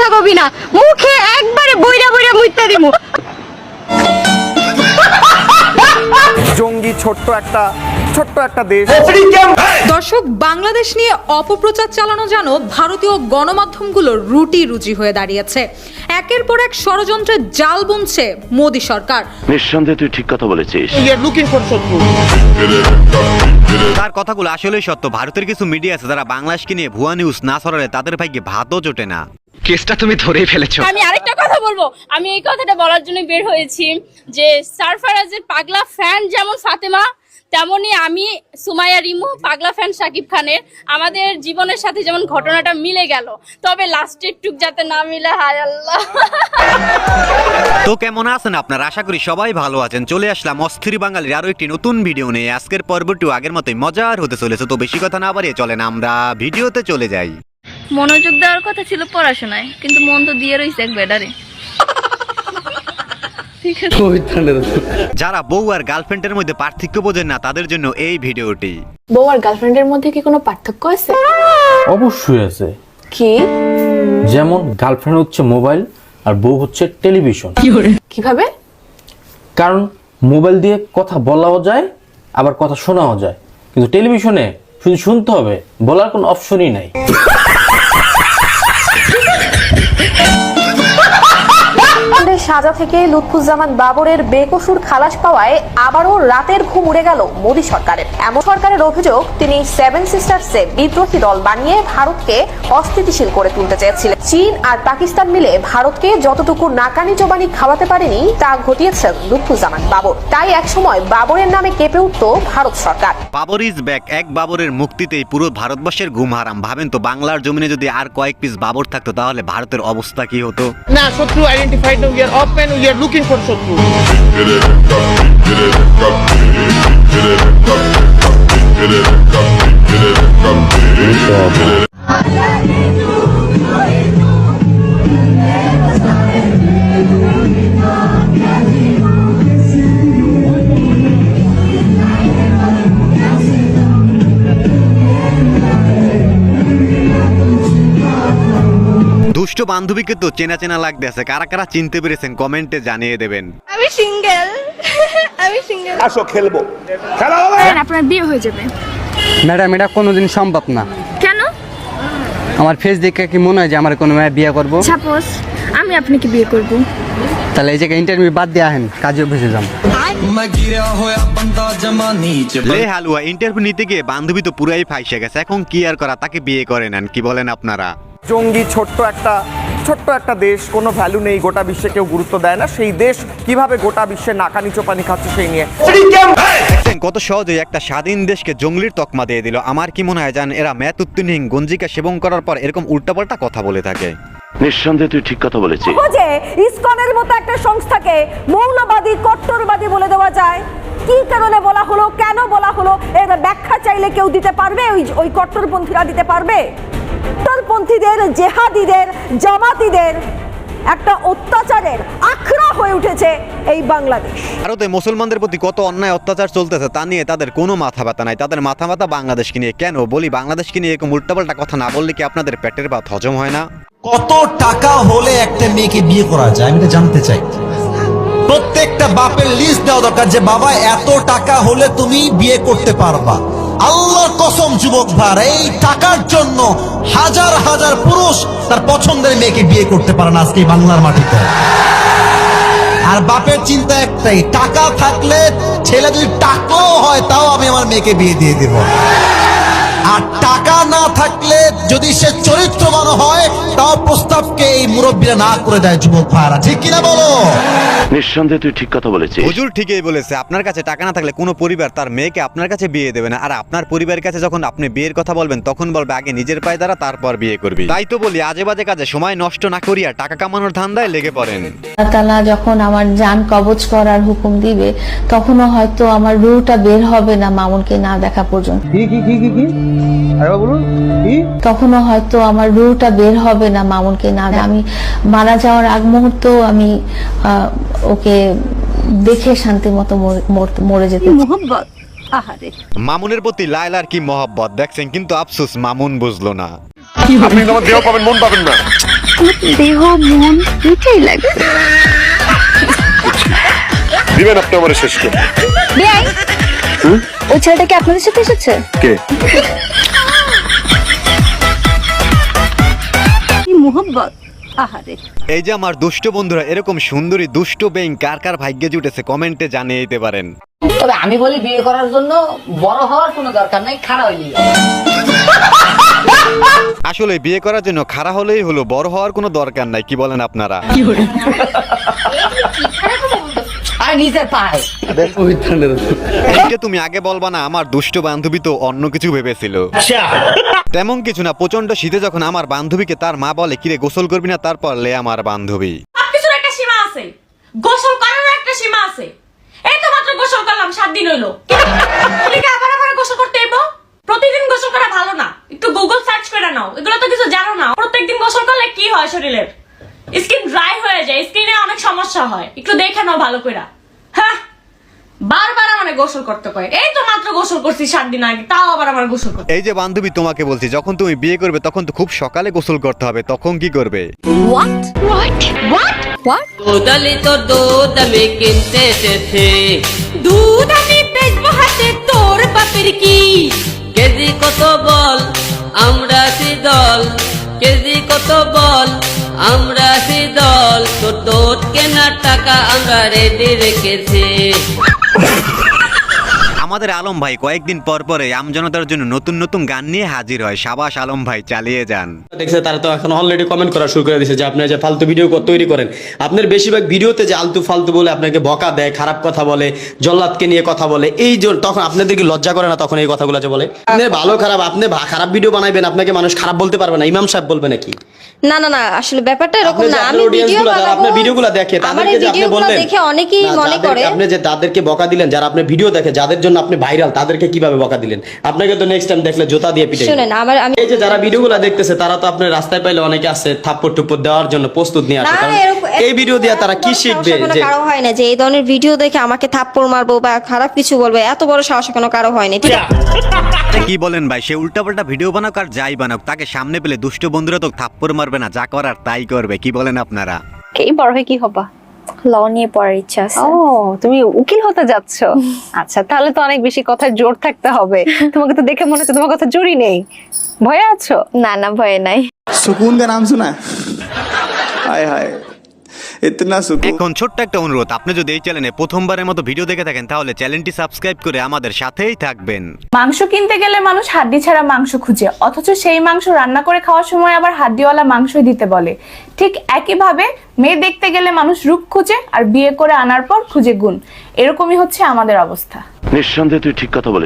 কথা কবি না, মুখে একবারে বইরা বইরা মুইতা দিমু। জঙ্গি ছোট্ট একটা দেশ। দর্শক, বাংলাদেশ নিয়ে অপপ্রচার চালানো যেন ভারতীয় গণমাধ্যমগুলোর রুটি রুচি হয়ে দাঁড়িয়েছে। একের পর এক ষড়যন্ত্রের জাল বুনছে মোদী সরকার। নিঃসন্দেহে তুই ঠিক কথা বলেছিস। তার কথাগুলো আসলেই সত্য। ভারতের কিছু মিডিয়া আছে যারা বাংলাদেশকে নিয়ে ভুয়া নিউজ না ছড়ালে তাদের ভাগ্যে ভাতও জোটে না। কেসটা তুমি ধরেই ফেলেছো। আমি আরেকটা কথা বলবো, আমি এই কথাটা বলার জন্য বের হয়েছি যে সারফারাজের পাগলা ফ্যান যেমন ফাতেমা, তেমনি আমি সুমাইয়া রিমু পাগলা ফ্যান শাকিব খানের। আমাদের জীবনের সাথে যেমন ঘটনাটা মিলে গেল, তবে লাস্টের টুক যাতে না মিলে, হায় আল্লাহ। তো কেমন আছেন আপনারা? আশা করি সবাই ভালো আছেন। চলে আসলাম অস্থির বাঙালির আরো একটি নতুন ভিডিও নিয়ে। আজকের পর্বটিও আগের মতোই মজার হতে চলেছে। তো বেশি কথা না বাড়িয়ে চলেন আমরা ভিডিওতে চলে যাই। মনোযোগ দেওয়ার কথা ছিল পড়াশোনায়, কিন্তু মন তো দিয়ে রয়েছে এক বেডারে। যারা বউ আর গার্লফ্রেন্ডের মধ্যে পার্থক্য বোঝেন না তাদের জন্য এই ভিডিওটি। বউ আর গার্লফ্রেন্ডের মধ্যে কি কোনো পার্থক্য আছে? অবশ্যই আছে। কি? যেমন গার্লফ্রেন্ড হচ্ছে মোবাইল আর বউ হচ্ছে টেলিভিশন। কিভাবে? কারণ মোবাইল দিয়ে কথা বলাও যায় আবার কথা শোনাও যায়, কিন্তু টেলিভিশনে শুধু শুনতে হবে, বলার কোনো অপশনই নাই। সাজা থেকে লুৎফুজ্জামান বাবরের বেকসুর খালাস পাওয়ায় আবারও রাতের ঘুম উড়ে গেল মোদী সরকারের। এমন সরকারের অভিযোগ, তিনি সেভেন সিস্টার্সে বিদ্রোহী দল বানিয়ে ভারতকে অস্থিতিশীল করে তুলতে চেয়েছিলেন। চীন আর পাকিস্তান মিলে ভারতকে যতটুকু নাকানি জবানি খাওয়াতে পারেনি তা ঘটিয়েছেন লুৎফুজ্জামান বাবর। তাই একসময় বাবরের নামে কেঁপে উঠত ভারত সরকার। Babar is back. এক বাবরের মুক্তিতেই পুরো ভারতবর্ষের ঘুম হারাম। ভাবেন তো, বাংলার জমিনে যদি আর কয়েক পিস বাবর থাকতো তাহলে ভারতের অবস্থা কি হতো? না, শত্রু identified, we are open, we are looking for শত্রু। দুষ্ট বান্ধবীকে তো চেনা চেনা লাগতেছে। কারা কারা চিনতে পেরেছেন কমেন্টে জানিয়ে দেবেন। আমি সিঙ্গেল, আমি সিঙ্গেল। আসো খেলবো, খেলা হবে। আপনার বিয়ে হয়ে যাবে। ম্যাডাম, এটা কোনোদিন সম্ভব না। কেন? আমার ফেস দেখে কি মনে হয় যে আমার কোনো মেয়ে বিয়ে করবো? সাপোজ আমি আপনাকে বিয়ে করব, তাহলে এই জায়গায় ইন্টারভিউ বাদ দিয়ে আহেন, কাজে অফিসে যান। লে হালুয়া, ইন্টারভিউ নিতে গিয়ে বান্ধবী তো পুরাই ফাইসে গেছে। এখন কি আর করা, তাকে বিয়ে করে নেন। কি বলেন আপনারা? জঙ্গি ছোট্ট একটা দেশ, কোনো ভ্যালু নেই, গোটা বিশ্বে কেউ গুরুত্ব দেয় না। সেই দেশ কিভাবে গোটা বিশ্বে নাকানি চোপানি খাচ্ছে সেই নিয়ে। দেখছেন কত সহজে একটা স্বাধীন দেশকে জঙ্গলির তকমা দিয়ে দিল। আমার কি মনে হয় জান, এরা ম্যাথ উত্তীর্ণহীন গঞ্জিকা সেবন করার পর এরকম উল্টাপাল্টা কথা বলে থাকে। নিঃসন্দেহে তুই ঠিক কথা বলেছিস। যে ইসকনের মতো একটা সংস্থাকে মৌলবাদী কট্টরবাদী বলে দেওয়া যায়, কি কারণে বলা হলো, কেন বলা হলো, এর ব্যাখ্যা চাইলে কেউ দিতে পারবে? ওই কট্টরপন্থীরা দিতে পারবে? কট্টরপন্থীদের, জেহাদিদের, জামাতিদের একটা অত্যাচারের আখড়া হয়ে উঠেছে এই বাংলাদেশ। ভারতে মুসলমানদের প্রতি কত অন্যায় অত্যাচার চলতেছে তা নিয়ে তাদের কোনো মাথা ব্যথা নাই। তাদের মাথা ব্যথা বাংলাদেশকে নিয়ে। কেন বলি, বাংলাদেশকে নিয়ে এরকম উল্টাপাল্টা কথা না বললে কি আপনাদের পেটের ভাত হজম হয় না? কত টাকা হলে একটা মেয়েকে বিয়ে করা যায় আমি এটা জানতে চাই। প্রত্যেকটা বাপের লিস্ট দেওয়া দরকার যে বাবা এত টাকা হলে তুমি বিয়ে করতে পারবা। আল্লাহর কসম যুবক ভাই, এই টাকার জন্য হাজার হাজার পুরুষ তার পছন্দের মেয়েকে বিয়ে করতে পারে না আজকে বাংলার মাটিতে। আর বাপের চিন্তা একটাই, টাকা থাকলে ছেলে যদি টাকাও হয় তাও আমি আমার মেয়েকে বিয়ে দিয়ে দেব। আর টাকা না থাকলে যদি সে চরিত্রবান হয় তাও প্রস্তাবকে এই মুরব্বীরা না করে দেয়। যুবক ভাইরা ঠিক কিনা বলো? নিঃসন্দেহে তুই ঠিক কথা বলেছিস। হুজুর ঠিকই বলেছে। আপনার কাছে টাকা না থাকলে কোনো পরিবার তার মেয়েকে আপনার কাছে বিয়ে দেবে না। আর আপনার পরিবারের কাছে যখন আপনি বিয়ের কথা বলবেন তখন বলবে আগে নিজের পায়ে দাঁড়া, তারপর বিয়ে করবি। তাই তো বলি, আজে বাজে কাজে সময় নষ্ট না করিয়া টাকা কামানোর ধান্দায় লেগে পড়েন। আল্লাহ তাআলা যখন আমার জান কবজ করার হুকুম দিবে তখনও হয়তো আমার রুহটা বের হবে না মামুনকে না দেখা পর্যন্ত। তখনও হয়তো আমার রুহটা বের হবে না মামুনকে না। আমি মারা যাওয়ার আগ মুহূর্ত আমি ওকে দেখে শান্তি মতো মরে যেতে। মোহাম্মত, আহারে, মামুনের প্রতি লায়লার কি মহব্বত দেখছেন, কিন্তু আফসোস মামুন বুঝলো না। আপনি তোমার দেহ পাবেন, মন পাবেন না। দেহ মন দুইটাই লাগবে। দিবেন আপনি আমার শেষ করে বেআই, ওই ছেলেটা কি আপনাদের সাথে এসেছে? কে? কি মোহব্বত, আহারে। এই যে আমার দুষ্ট বন্ধুরা, এরকম সুন্দরী দুষ্ট বেইং কার কার ভাগ্যে জুটেছে কমেন্টে জানিয়ে দিতে পারেন। তবে আমি বলি বিয়ে করার জন্য বড় হওয়ার কোনো দরকার নাই, খারাপ হইলি। আসলে বিয়ে করার জন্য খাড়া হলেই হলো, বড় হওয়ার কোনো দরকার নাই, কি বলেন আপনারা? আর নিজের পায়ে এইটা তুমি আগে বলবা না, আমার দুষ্ট বান্ধবী তো অন্য কিছু ভেবেছিল। তেমন কিছু না, প্রচন্ড শীতে যখন আমার বান্ধবীকে তার মা বলে কিরে গোসল করবি না, তারপর লে আমার বান্ধবী কিছুর একটা সীমা আছে, গোসল করার একটা সীমা আছে। এই তো মাত্র গোসল করলাম, 7 দিন হইলো, আবার গোসল করতে এবো? প্রতিদিন গোসল করা ভালো না, একটু গুগল সার্চ করে নাও, এগুলো তো কিছু জানো না। প্রত্যেকদিন গোসল করলে কি হয়, শরীরের স্কিন ড্রাই হয়ে যায়, স্কিনে অনেক সমস্যা হয়, একটু দেখে নাও ভালো করে। হ্যাঁ, বারবার আমার গোসল করতে কয়। এই তো মাত্র গোসল করছি 7 দিন আগে, তাও আবার আমার গোসল করতে। এই যে বান্ধবী তোমাকে বলছি, যখন তুমি বিয়ে করবে তখন তো খুব সকালে গোসল করতে হবে, তখন কি করবে? দুধালি তো দুধ আমি কিনতে এসেছি, দুধ আমি বেচবো হাতে, তোর বাপের কি? কেজি কত বল, আমরা আছি দল, কেজি কত বল, আমরা আছি দল, তোর দুধ কেনার টাকা আমরা রেডি রেখেছি। আমাদের আলম ভাই কয়েকদিন পর পরে আমজনতার জন্য নতুন নতুন গান নিয়ে হাজির হয়। সাবাস আলম ভাই, চালিয়ে যান। দেখছে তারা তো এখন অলরেডি কমেন্ট করা শুরু করে দিয়েছে যে আপনি যে ফালতু ভিডিও তৈরি করেন, আপনার বেশিরভাগ ভিডিওতে যে আলতু ফালতু বলে আপনাকে বকা দেয়, খারাপ কথা বলে, জল্লাদকে নিয়ে কথা বলে, এই যে তখন আপনাদেরকে লজ্জা করে না তখন এই কথাগুলো যে বলে? আপনি ভালো খারাপ, আপনি খারাপ ভিডিও বানাইবেন, আপনাকে মানুষ খারাপ বলতে পারবে না, ইমাম সাহেব বলবে নাকি? না না না, আসলে ব্যাপারটা এরকম না। আমি ভিডিও বানাবো, আপনার ভিডিওগুলো দেখে তাদেরকে যে আপনি বললেন দেখে অনেকেই মনে করে আপনি যে তাদেরকে বকা দিলেন, যারা আপনি ভিডিও দেখে, যাদের জন্য আপনি ভাইরাল, তাদেরকে কিভাবে বকা দিলেন? আপনাকে তো নেক্সট টাইম দেখলে জুতা দিয়ে পিটাই। শুনেন, আমি এই যে যারা ভিডিওগুলো দেখতেছে তারা তো আপনার রাস্তায় পাইলে অনেকে আছে থাপ্পড় টুপ্পড় দেওয়ার জন্য প্রস্তুত নিয়ে আসে, কারণ এই ভিডিও দিয়ে তারা কি শিখবে? যে কারো হয় না যে এই ধরনের ভিডিও দেখে আমাকে থাপ্পড় মারবো বা খারাপ কিছু বলবে, এত বড় সাহস কেন কারো হয়নি, ঠিক আছে? কি বলেন ভাই, সে উল্টাপাল্টা ভিডিও বানাক আর যাই বানাক, তাকে সামনে পেলে দুষ্ট বন্ধুরা তো থাপ্পড় মারবে না, যা করার তাই করবে, কি বলেন আপনারা? এই বড় হয়ে কি হবা? ল নিয়ে পড়ার ইচ্ছা আছে। ও, তুমি উকিল হতে যাচ্ছ? আচ্ছা, তাহলে তো অনেক বেশি কথায় জোর থাকতে হবে। তোমাকে তো দেখে মনে হচ্ছে তোমার কথা জোরই নেই, ভয়ে আছো? না না, ভয়ে নাই। सुकून का नाम सुना है? हाय हाय इतना सुकून। এখন ছোট্ট একটা অনুরোধ, আপনি যদি এই চ্যানেলে প্রথমবারের মতো ভিডিও দেখে থাকেন তাহলে চ্যানেলটি সাবস্ক্রাইব করে আমাদের সাথেই থাকবেন। মাংস কিনতে গেলে মানুষ হাড্ডি ছাড়া মাংস খুঁজে, অথচ সেই মাংস রান্না করে খাওয়ার সময় আবার হাড্ডিওয়ালা মাংসই দিতে বলে। ঠিক একইভাবে মেয়ে দেখতে গেলে মানুষ রূপ খুঁজে, আর বিয়ে করে আনার পর খুঁজে গুণ। এরকমই হচ্ছে আমাদের অবস্থা। নিঃসন্দেহে তুই ঠিক কথা বলেছিস।